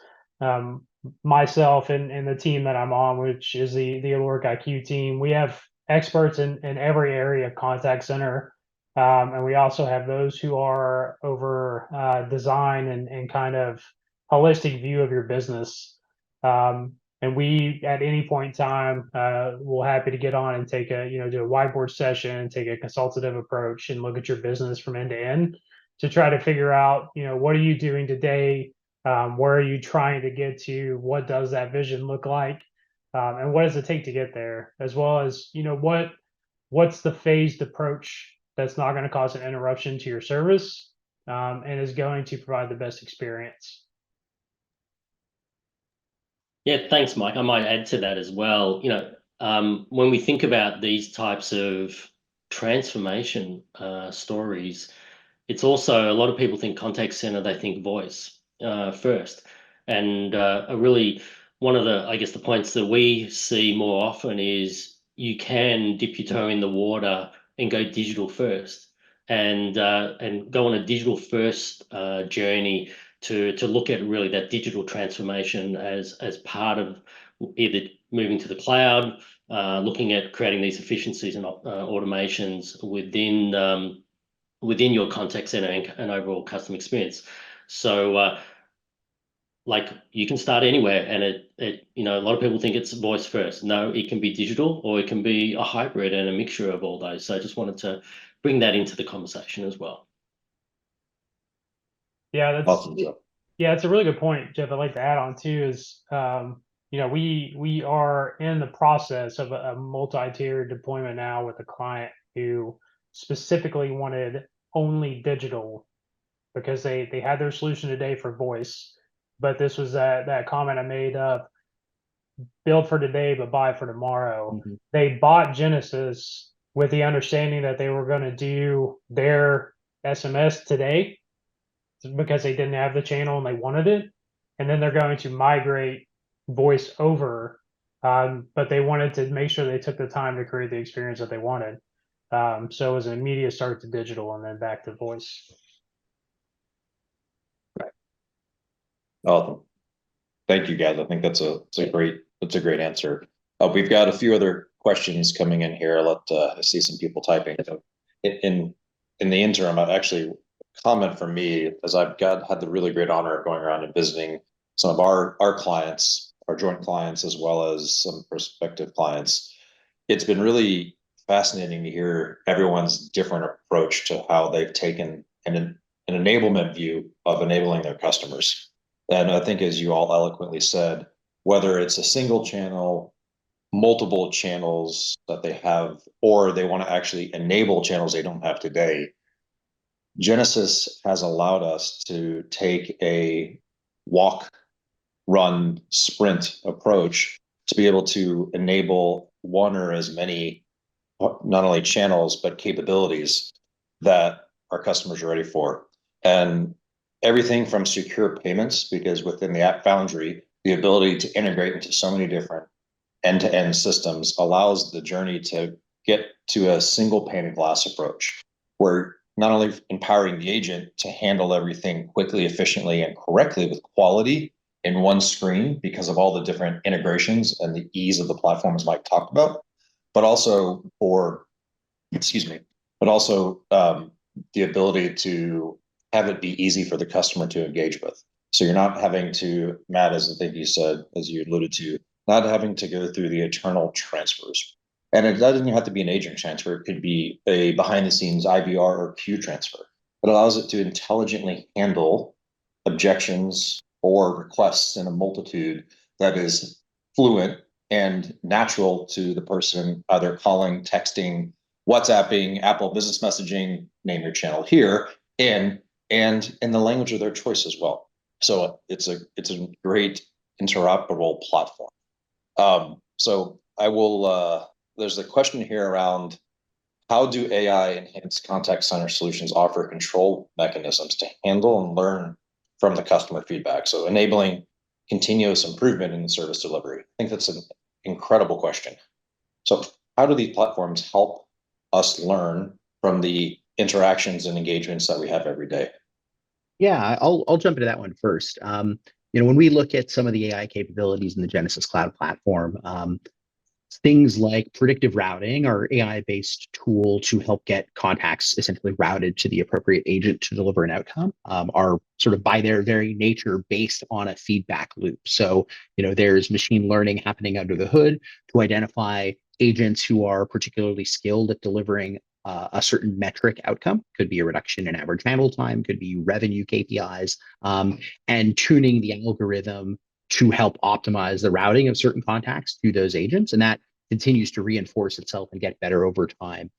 Speaker 4: myself and the team that I'm on, which is the Alorica IQ team, we have experts in every area of contact center. And we also have those who are over design and kind of holistic view of your business. And we, at any point in time, we're happy to get on and take do a whiteboard session, take a consultative approach, and look at your business from end to end to try to figure out, what are you doing today? Where are you trying to get to? What does that vision look like? And what does it take to get there? As well as, what's the phased approach that's not going to cause an interruption to your service and is going to provide the best experience?
Speaker 2: Yeah, thanks, Mike. I might add to that as well. When we think about these types of transformation stories, it's also a lot of people think contact center, they think voice first. And really one of the points that we see more often is you can dip your toe in the water and go digital first and go on a digital first journey to look at really that digital transformation as part of either moving to the cloud, looking at creating these efficiencies and automations within your contact center and overall customer experience. So you can start anywhere, and a lot of people think it's voice first. No, it can be digital, or it can be a hybrid and a mixture of all those. So I just wanted to bring that into the conversation as well.
Speaker 4: Yeah, that's
Speaker 1: Awesome, Jeff.
Speaker 4: Yeah, it's a really good point, Jeff. I'd like to add on too is, we are in the process of a multi-tier deployment now with a client who specifically wanted only digital because they had their solution today for voice, but this was that comment I made of build for today but buy for tomorrow.
Speaker 3: Mhm.
Speaker 4: They bought Genesys with the understanding that they were going to do their SMS today because they didn't have the channel and they wanted it, and then they're going to migrate voice over, but they wanted to make sure they took the time to create the experience that they wanted. So it was an immediate start to digital and then back to voice.
Speaker 1: Awesome. Thank you, guys. I think that's a great answer. We've got a few other questions coming in here. I see some people typing. So in the interim, I've actually comment from me, as I've had the really great honor of going around and visiting some of our clients, our joint clients, as well as some prospective clients. It's been really fascinating to hear everyone's different approach to how they've taken an enablement view of enabling their customers. And I think, as you all eloquently said, whether it's a single channel, multiple channels that they have, or they want to actually enable channels they don't have today, Genesys has allowed us to take a walk, run, sprint approach to be able to enable one or as many, not only channels, but capabilities that our customers are ready for. And everything from secure payments, because within the App Foundry, the ability to integrate into so many different end-to-end systems allows the journey to get to a single pane of glass approach, where not only empowering the agent to handle everything quickly, efficiently, and correctly with quality in one screen because of all the different integrations and the ease of the platform, as Mike talked about, but also the ability to have it be easy for the customer to engage with. So you're not having to, Matt, as I think you said, as you alluded to, not having to go through the eternal transfers. And it doesn't have to be an agent transfer. It could be a behind the scenes IVR or queue transfer. It allows it to intelligently handle objections or requests in a multitude that is fluent and natural to the person either calling, texting, WhatsApping, Apple Business Messaging, name your channel here, and in the language of their choice as well. So it's a great interoperable platform. So I will. There's a question here around how do AI enhanced contact center solutions offer control mechanisms to handle and learn from the customer feedback? So enabling continuous improvement in the service delivery. I think that's an incredible question. So how do these platforms help us learn from the interactions and engagements that we have every day?
Speaker 3: Yeah, I'll jump into that one first. When we look at some of the AI capabilities in the Genesys Cloud platform, things like predictive routing, our AI-based tool to help get contacts essentially routed to the appropriate agent to deliver an outcome, are sort of by their very nature based on a feedback loop. So, there's machine learning happening under the hood to identify agents who are particularly skilled at delivering a certain metric outcome. Could be a reduction in average handle time, could be revenue KPIs, and tuning the algorithm to help optimize the routing of certain contacts to those agents. And that continues to reinforce itself and get better over time.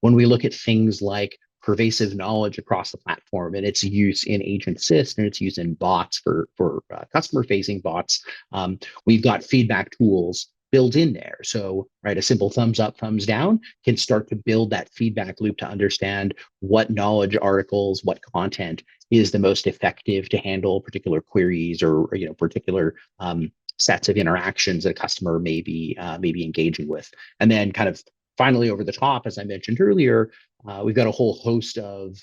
Speaker 3: When we look at things like pervasive knowledge across the platform and its use in Agent Assist and its use in bots for customer-facing bots, we've got feedback tools built in there. So, right, a simple thumbs up, thumbs down can start to build that feedback loop to understand what knowledge articles, what content is the most effective to handle particular queries or particular sets of interactions that a customer may be engaging with. And then kind of finally over the top, as I mentioned earlier, we've got a whole host of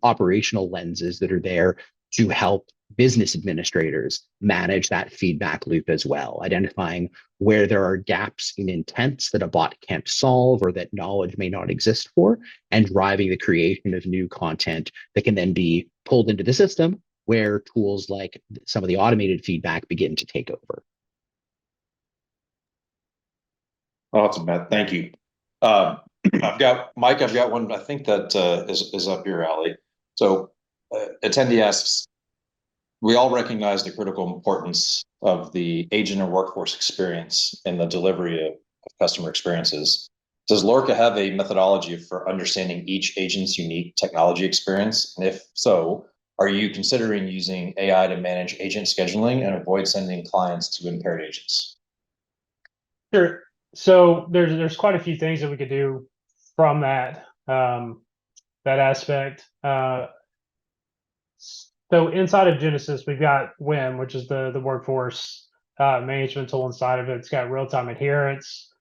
Speaker 3: operational lenses that are there to help business administrators manage that feedback loop as well, identifying where there are gaps in intents that a bot can't solve or that knowledge may not exist for, and driving the creation of new content that can then be pulled into the system where tools like some of the automated feedback begin to take over.
Speaker 1: Awesome, Matt. Thank you. I've got one, I think that is up your alley. So attendee asks, we all recognize the critical importance of the agent and workforce experience in the delivery of customer experiences. Does Alorica have a methodology for understanding each agent's unique technology experience? And if so, are you considering using AI to manage agent scheduling and avoid sending clients to impaired agents?
Speaker 4: Sure. So there's quite a few things that we could do from that that aspect. So inside of Genesys, we've got WIM, which is the workforce management tool inside of it. It's got real-time adherence,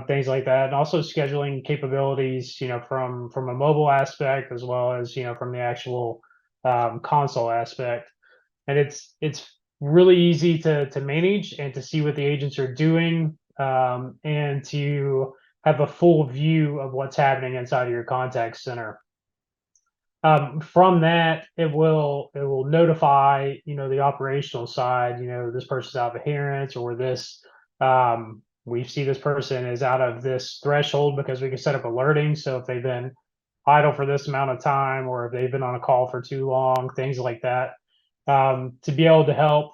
Speaker 4: things like that, and also scheduling capabilities, from a mobile aspect as well as from the actual console aspect. And it's really easy to manage and to see what the agents are doing, and to have a full view of what's happening inside of your contact center. From that, it will notify the operational side. This person's out of adherence, or this we see this person is out of this threshold, because we can set up alerting. So if they've been idle for this amount of time, or if they've been on a call for too long, things like that, to be able to help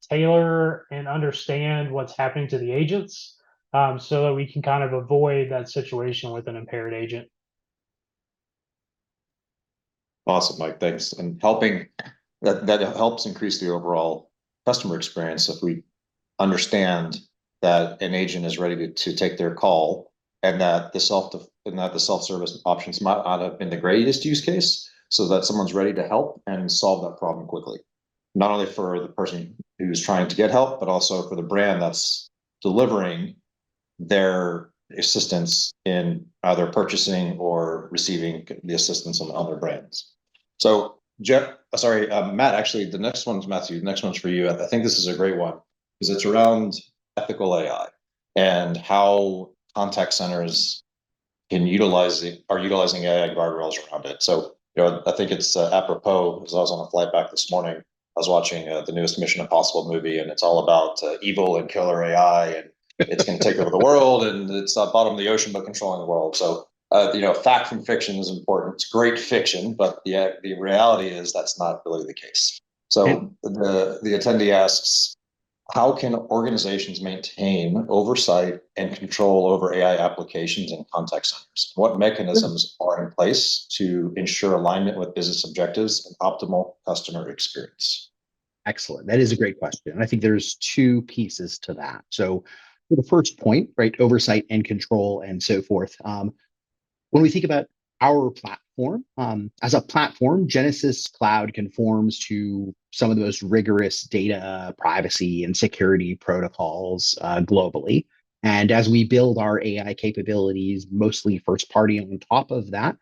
Speaker 4: tailor and understand what's happening to the agents, so that we can kind of avoid that situation with an impaired agent.
Speaker 1: Awesome, Mike. Thanks. And helping that helps increase the overall customer experience if we understand that an agent is ready to take their call, and that the self-service options might not have been the greatest use case, so that someone's ready to help and solve that problem quickly. Not only for the person who's trying to get help, but also for the brand that's delivering their assistance in either purchasing or receiving the assistance on other brands. So Matt, actually, the next one's Matthew. The next one's for you. I think this is a great one because it's around ethical AI and how contact centers are utilizing AI guardrails around it. So, I think it's apropos, because I was on a flight back this morning. I was watching the newest Mission Impossible movie, and it's all about evil and killer AI, and it's going to take over the world, and it's bottom of the ocean but controlling the world. So, fact from fiction is important. It's great fiction, but the reality is that's not really the case. So the attendee asks, how can organizations maintain oversight and control over AI applications and contact centers? What mechanisms are in place to ensure alignment with business objectives and optimal customer experience?
Speaker 3: Excellent. That is a great question. And I think there's two pieces to that. So for the first point, right, oversight and control and so forth. When we think about our platform, as a platform, Genesys Cloud conforms to some of the most rigorous data privacy and security protocols globally. And as we build our AI capabilities, mostly first party on top of that,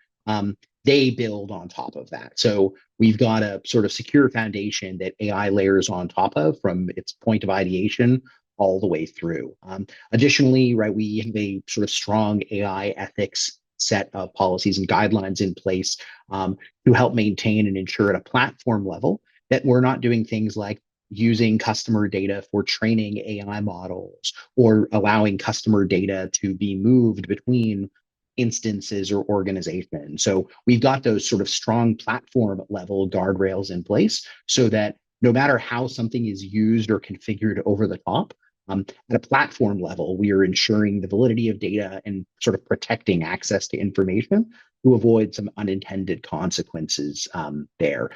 Speaker 3: they build on top of that. So we've got a sort of secure foundation that AI layers on top of from its point of ideation all the way through. Additionally, right, we have a sort of strong AI ethics set of policies and guidelines in place to help maintain and ensure at a platform level that we're not doing things like using customer data for training AI models or allowing customer data to be moved between instances or organizations. So we've got those sort of strong platform level guardrails in place so that no matter how something is used or configured over the top, at a platform level, we are ensuring the validity of data and sort of protecting access to information to avoid some unintended consequences there.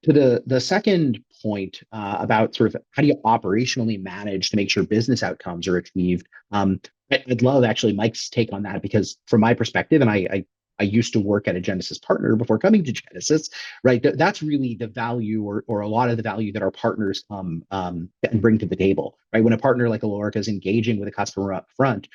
Speaker 3: To the second point about sort of how do you operationally manage to make sure business outcomes are achieved, I'd love actually Mike's take on that, because from my perspective, and I used to work at a Genesys partner before coming to Genesys, right? That's really the value or a lot of the value that our partners come and bring to the table, right? When a partner like Alorica is engaging with a customer up front,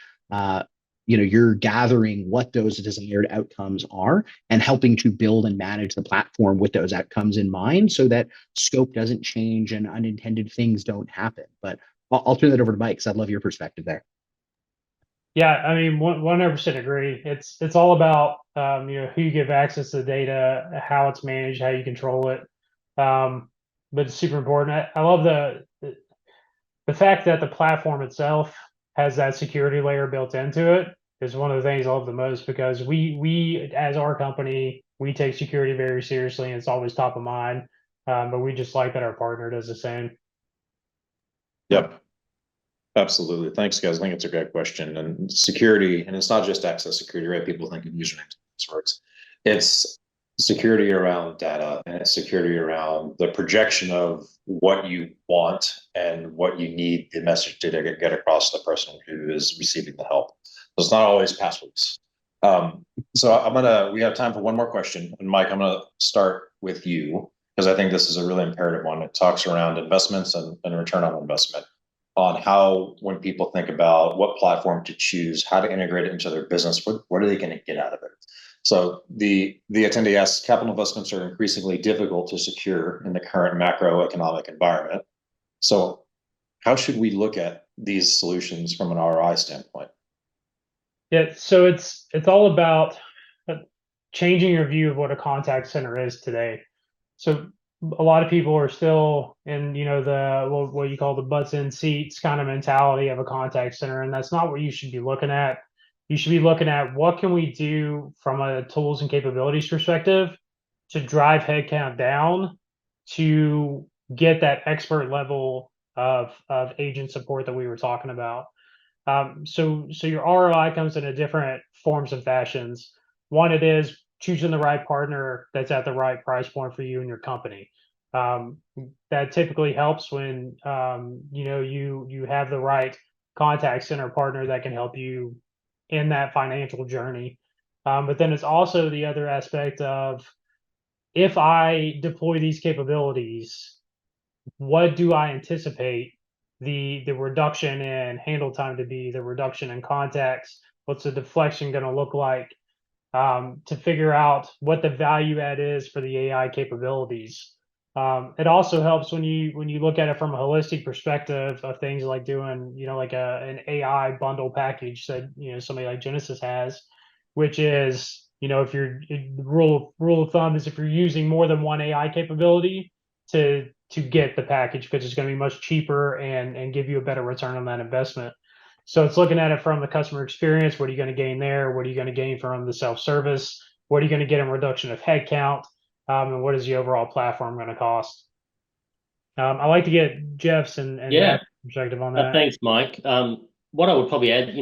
Speaker 3: you're gathering what those desired outcomes are and helping to build and manage the platform with those outcomes in mind so that scope doesn't change and unintended things don't happen. But I'll turn that over to Mike because I'd love your perspective there.
Speaker 4: Yeah, I mean, 100% agree. It's all about who you give access to the data, how it's managed, how you control it. But it's super important. I love the fact that the platform itself has that security layer built into it is one of the things I love the most, because we as our company, we take security very seriously and it's always top of mind. But we just like that our partner does the same.
Speaker 1: Yep. Absolutely. Thanks, guys. I think it's a great question. And security, and it's not just access security, right? People think of usernames and passwords. It's security around data and it's security around the projection of what you want and what you need the message to get across to the person who is receiving the help. So it's not always passwords. So we have time for one more question. And Mike, I'm gonna start with you because I think this is a really imperative one. It talks around investments and return on investment on how, when people think about what platform to choose, how to integrate it into their business, what are they going to get out of it? So the attendee asks, capital investments are increasingly difficult to secure in the current macroeconomic environment. So how should we look at these solutions from an ROI standpoint?
Speaker 4: Yeah, so it's all about changing your view of what a contact center is today. So a lot of people are still in, the what you call the butts in seats kind of mentality of a contact center, and that's not what you should be looking at. You should be looking at what can we do from a tools and capabilities perspective to drive headcount down to get that expert level of agent support that we were talking about. So your ROI comes in a different forms and fashions. One, it is choosing the right partner that's at the right price point for you and your company. That typically helps when you have the right contact center partner that can help you in that financial journey. But then it's also the other aspect of, if I deploy these capabilities, what do I anticipate the reduction in handle time to be, the reduction in contacts, what's the deflection going to look like, to figure out what the value add is for the AI capabilities. It also helps when you look at it from a holistic perspective of things like doing, like an AI bundle package that, somebody like Genesys has, which is, if you're, the rule of thumb is if you're using more than one AI capability to get the package, because it's going to be much cheaper and give you a better return on that investment. So it's looking at it from the customer experience. What are you going to gain there? What are you going to gain from the self-service? What are you going to get in reduction of headcount? And what is the overall platform going to cost? I'd like to get Jeff's and Matt's perspective on that.
Speaker 2: Thanks, Mike. What I would probably add,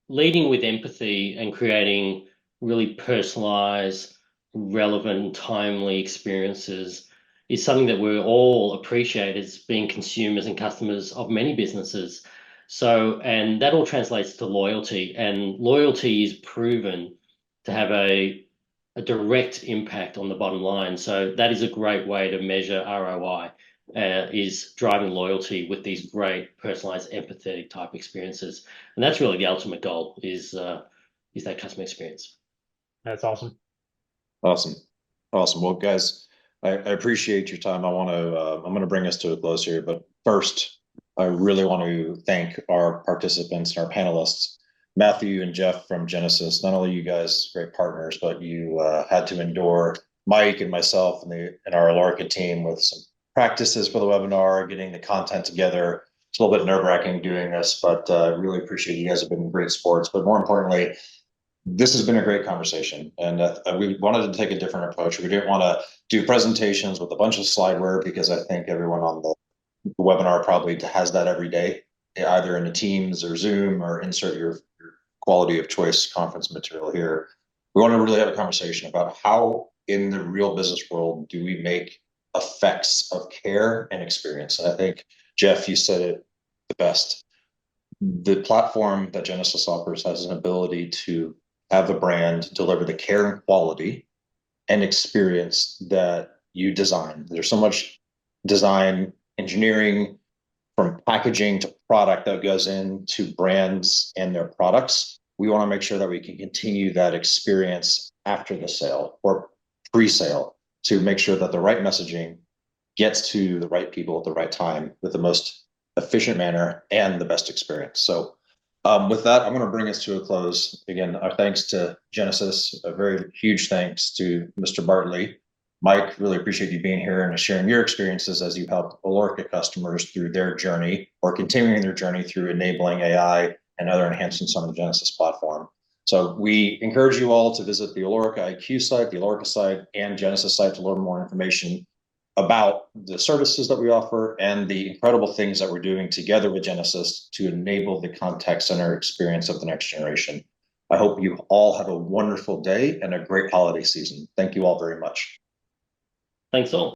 Speaker 2: leading with empathy and creating really personalized, relevant, timely experiences is something that we all appreciate as being consumers and customers of many businesses. So, and that all translates to loyalty, and loyalty is proven to have a direct impact on the bottom line. So that is a great way to measure ROI, is driving loyalty with these great personalized, empathetic type experiences. And that's really the ultimate goal, is that customer experience.
Speaker 4: That's awesome.
Speaker 1: Awesome. Well, guys, I appreciate your time. I'm going to bring us to a close here, but first, I really want to thank our participants and our panelists, Matthew and Jeff from Genesys. Not only you guys great partners, but you had to endure Mike and myself and our Alorica team with some practices for the webinar, getting the content together. It's a little bit nerve-wracking doing this, but really appreciate you guys have been great sports. But more importantly, this has been a great conversation, and we wanted to take a different approach. We didn't want to do presentations with a bunch of slideware, because I think everyone on the webinar probably has that every day, either in a Teams or Zoom, or insert your quality of choice conference material here. We want to really have a conversation about how in the real business world do we make effects of care and experience. And I think, Jeff, you said it the best. The platform that Genesys offers has an ability to have a brand deliver the care and quality and experience that you design. There's so much design engineering, from packaging to product, that goes into brands and their products. We want to make sure that we can continue that experience after the sale or pre-sale, to make sure that the right messaging gets to the right people at the right time with the most efficient manner and the best experience. So with that, I'm going to bring us to a close. Again, our thanks to Genesys, a very huge thanks to Mr. Bartley. Mike, really appreciate you being here and sharing your experiences as you helped Alorica customers through their journey, or continuing their journey through enabling AI and other enhancements on the Genesys platform. So we encourage you all to visit the Alorica IQ site, the Alorica site, and Genesys site to learn more information about the services that we offer and the incredible things that we're doing together with Genesys to enable the contact center experience of the next generation. I hope you all have a wonderful day and a great holiday season. Thank you all very much.
Speaker 2: Thanks all.